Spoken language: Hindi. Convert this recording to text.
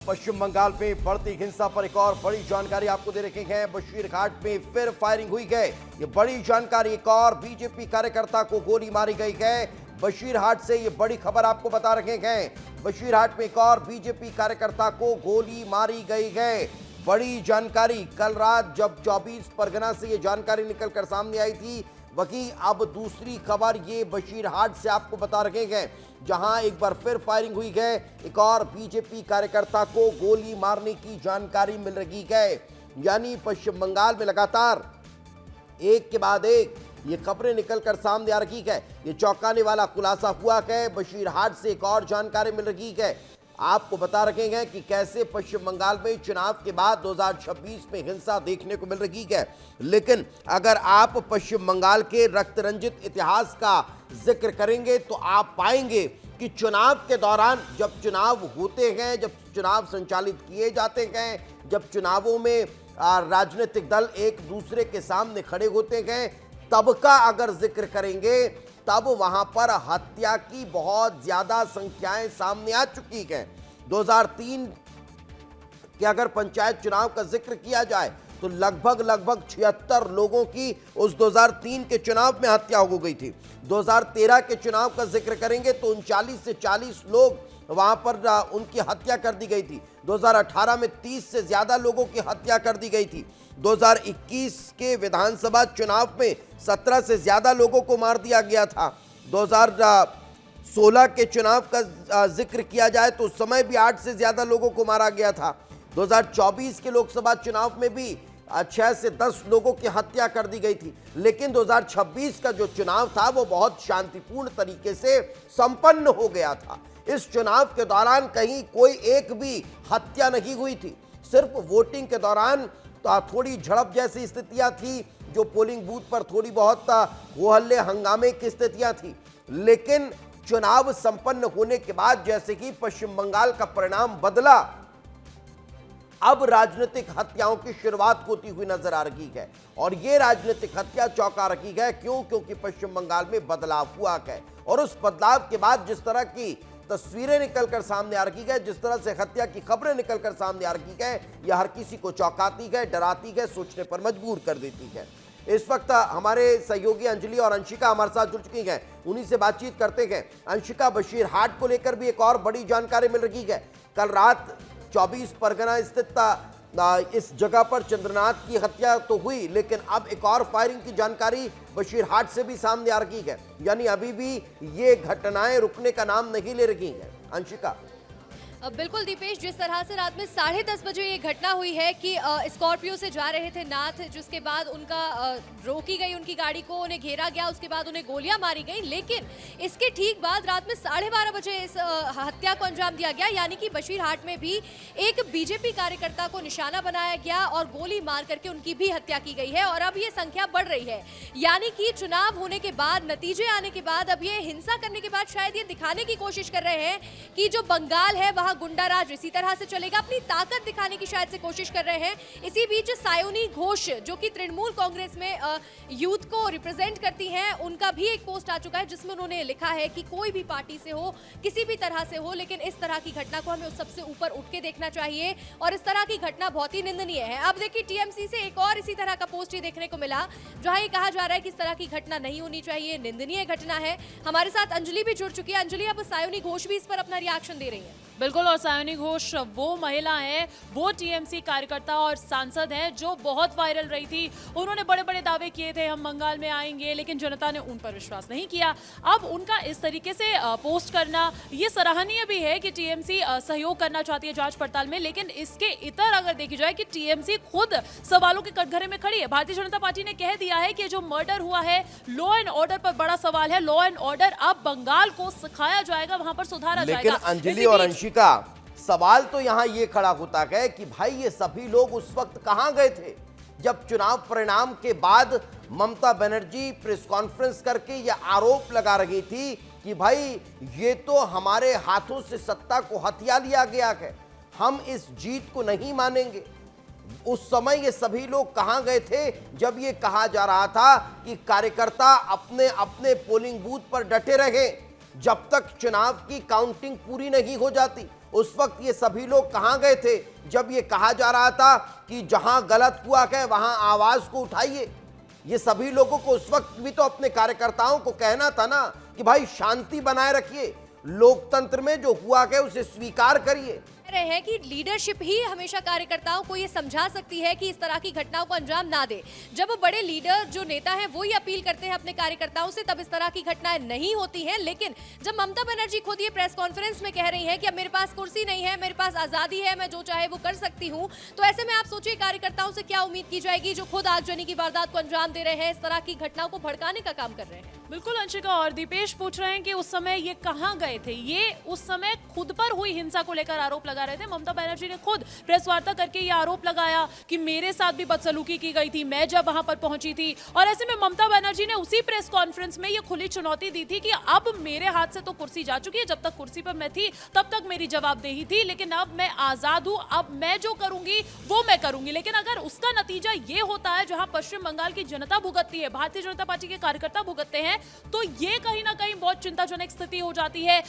पश्चिम बंगाल में बढ़ती हिंसा पर एक और बड़ी जानकारी आपको दे रखे हैं। बशीरहाट में फिर फायरिंग हुई है। ये बड़ी जानकारी, एक और बीजेपी कार्यकर्ता को गोली मारी गई है। बशीरहाट से ये बड़ी खबर आपको बता रखे हैं। बशीरहाट में एक और बीजेपी कार्यकर्ता को गोली मारी गई है। बड़ी जानकारी, कल रात जब 24 परगना से ये जानकारी निकलकर सामने आई थी, वहीं अब दूसरी खबर ये बशीरहाट से आपको बता रहे हैं, जहां एक बार फिर फायरिंग हुई है। एक और बीजेपी कार्यकर्ता को गोली मारने की जानकारी मिल रही है। यानी पश्चिम बंगाल में लगातार एक के बाद एक ये खबरें निकलकर सामने आ रही है। ये चौंकाने वाला खुलासा हुआ है। बशीरहाट से एक और जानकारी मिल रही है। आपको बता रखे हैं कि कैसे पश्चिम बंगाल में चुनाव के बाद 2026 में हिंसा देखने को मिल रही है। लेकिन अगर आप पश्चिम बंगाल के रक्त रंजित इतिहास का जिक्र करेंगे तो आप पाएंगे कि चुनाव के दौरान, जब चुनाव होते हैं, जब चुनाव संचालित किए जाते हैं, जब चुनावों में राजनीतिक दल एक दूसरे के सामने खड़े होते हैं, तब का अगर जिक्र करेंगे तब वहां पर हत्या की बहुत ज्यादा संख्याएं सामने आ चुकी हैं। 2003 के अगर पंचायत चुनाव का जिक्र किया जाए तो लगभग 76 लोगों की उस 2003 के चुनाव में हत्या हो गई थी। 2013 के चुनाव का जिक्र करेंगे तो 39 से 40 लोग वहां पर उनकी हत्या कर दी गई थी। 2018 में 30 से ज्यादा लोगों की हत्या कर दी गई थी। 2021 के विधानसभा चुनाव में 17 से ज्यादा लोगों को मार दिया गया था। 2016 के चुनाव का जिक्र किया जाए तो उस समय भी 8 से ज्यादा लोगों को मारा गया था। 2024 के लोकसभा चुनाव में भी 6 से 10 लोगों की हत्या कर दी गई थी। लेकिन 2026 का जो चुनाव था वो बहुत शांतिपूर्ण तरीके से संपन्न हो गया था। इस चुनाव के दौरान कहीं कोई एक भी हत्या नहीं हुई थी। सिर्फ वोटिंग के दौरान थोड़ी झड़प जैसी स्थितियां थी, जो पोलिंग बूथ पर थोड़ी बहुत हो हल्ले हंगामे की स्थितियां थी। लेकिन चुनाव संपन्न होने के बाद जैसे कि पश्चिम बंगाल का परिणाम बदला, अब राजनीतिक हत्याओं की शुरुआत होती हुई नजर आ रही है। और यह राजनीतिक हत्या चौंका रही है। क्यों? क्योंकि पश्चिम बंगाल में बदलाव हुआ है और उस बदलाव के बाद जिस तरह की तस्वीरें निकलकर सामने आ रही है, जिस तरह से हत्या की खबरें निकलकर सामने आ रही है, यह हर किसी को चौंकाती है, डराती है, सोचने पर मजबूर कर देती है। इस वक्त हमारे सहयोगी अंजलि और अंशिका हमारे साथ जुड़ चुकी हैं, उन्हीं से बातचीत करते हैं। अंशिका, बशीरहाट को लेकर भी एक और बड़ी जानकारी मिल रही है। कल रात 24 परगना स्थित इस जगह पर चंद्रनाथ की हत्या तो हुई, लेकिन अब एक और फायरिंग की जानकारी बशीरहाट से भी सामने आ रही है। यानी अभी भी ये घटनाएं रुकने का नाम नहीं ले रही हैं। अंशिका। बिल्कुल दीपेश, जिस तरह से रात में 10:30 बजे ये घटना हुई है कि स्कॉर्पियो से जा रहे थे नाथ, जिसके बाद उनका रोकी गई उनकी गाड़ी को, उन्हें घेरा गया, उसके बाद उन्हें गोलियां मारी गई। लेकिन इसके ठीक बाद रात में 12:30 बजे इस हत्या को अंजाम दिया गया। यानी कि बशीरहाट में भी एक बीजेपी कार्यकर्ता को निशाना बनाया गया और गोली मार करके उनकी भी हत्या की गई है। और अब ये संख्या बढ़ रही है। यानी कि चुनाव होने के बाद, नतीजे आने के बाद, अब ये हिंसा करने के बाद शायद ये दिखाने की कोशिश कर रहे हैं कि जो बंगाल है वहां गुंडाराज इसी तरह से चलेगा। अपनी ताकत दिखाने की शायद से कोशिश कर रहे हैं। इसी बीच सायोनी घोष, जो कि तृणमूल कांग्रेस में यूथ को रिप्रेजेंट करती हैं, उनका भी एक पोस्ट आ चुका है जिसमें उन्होंने लिखा है कि कोई भी पार्टी से हो, किसी भी तरह से हो, लेकिन इस तरह की घटना को हमें उस सबसे ऊपर उठ के देखना चाहिए और इस तरह की घटना बहुत ही निंदनीय है। अब देखिए, टीएमसी से एक और इसी तरह का पोस्ट ही देखने को मिला, जहां ये कहा जा रहा है कि इस तरह की घटना नहीं होनी चाहिए, निंदनीय घटना है। हमारे साथ अंजलि भी जुड़ चुकी है। अंजलि, अब सायोनी घोष भी इस पर अपना रिएक्शन दे रही है। बिल्कुल, और सायोनी घोष वो महिला है, वो टीएमसी कार्यकर्ता और सांसद है जो बहुत वायरल रही थी। उन्होंने बड़े बड़े दावे किए थे, हम बंगाल में आएंगे, लेकिन जनता ने उन पर विश्वास नहीं किया। अब उनका इस तरीके से पोस्ट करना ये सराहनीय भी है कि टीएमसी सहयोग करना चाहती है जांच पड़ताल में। लेकिन इसके इतर अगर देखी जाए कि टीएमसी खुद सवालों के कटघरे में खड़ी है। भारतीय जनता पार्टी ने कह दिया है कि जो मर्डर हुआ है, लॉ एंड ऑर्डर पर बड़ा सवाल है। लॉ एंड ऑर्डर अब बंगाल को सिखाया जाएगा, वहां पर सुधारा जाएगा। लेकिन अंजलि और अंशिका, सवाल तो यहां यह खड़ा होता है कि भाई ये सभी लोग उस वक्त कहां गए थे जब चुनाव परिणाम के बाद ममता बनर्जी प्रेस कॉन्फ्रेंस करके यह आरोप लगा रही थी कि भाई ये तो हमारे हाथों से सत्ता को हथिया लिया गया है, हम इस जीत को नहीं मानेंगे। उस समय ये सभी लोग कहां गए थे जब ये कहा जा रहा था कि कार्यकर्ता अपने अपने पोलिंग बूथ पर डटे रहे जब तक चुनाव की काउंटिंग पूरी नहीं हो जाती? उस वक्त ये सभी लोग कहां गए थे जब ये कहा जा रहा था कि जहां गलत हुआ है वहां आवाज को उठाइए? ये सभी लोगों को उस वक्त भी तो अपने कार्यकर्ताओं को कहना था ना कि भाई शांति बनाए रखिए, लोकतंत्र में जो हुआ है उसे स्वीकार करिए। रहे हैं कि लीडरशिप ही हमेशा कार्यकर्ताओं को ये समझा सकती है कि इस तरह की घटनाओं को अंजाम ना दे। जब बड़े लीडर जो नेता हैं वो ही अपील करते हैं अपने कार्यकर्ताओं से, तब इस तरह की घटनाएं नहीं होती हैं। लेकिन जब ममता बनर्जी खुद ये प्रेस कॉन्फ्रेंस में कह रही हैं कि अब मेरे पास कुर्सी नहीं है, मेरे पास आजादी है, मैं जो चाहे वो कर सकती हूँ, तो ऐसे में आप सोचिए कार्यकर्ताओं से क्या उम्मीद की जाएगी जो खुद आगजनी की वारदात को अंजाम दे रहे हैं, इस तरह की घटनाओं को भड़काने का काम कर रहे हैं। बिल्कुल अंशिका, और दीपेश पूछ रहे हैं कि उस समय ये कहां गए थे। ये उस समय खुद पर हुई हिंसा को लेकर आरोप लगा रहे थे। ममता बनर्जी ने खुद प्रेस वार्ता करके ये आरोप लगाया कि मेरे साथ भी बदसलूकी की गई थी, मैं जब वहां पर पहुंची थी। और ऐसे में ममता बनर्जी ने उसी प्रेस कॉन्फ्रेंस में ये खुली चुनौती दी थी कि अब मेरे हाथ से तो कुर्सी जा चुकी है, जब तक कुर्सी पर मैं थी तब तक मेरी जवाबदेही थी, लेकिन अब मैं आजाद हूं, अब मैं जो करूंगी वो मैं करूंगी। लेकिन अगर उसका नतीजा ये होता है जहां पश्चिम बंगाल की जनता भुगतती है, भारतीय जनता पार्टी के कार्यकर्ता भुगतते हैं, तो ये कहीं ना कहीं बहुत चिंताजनक स्थिति हो जाती है।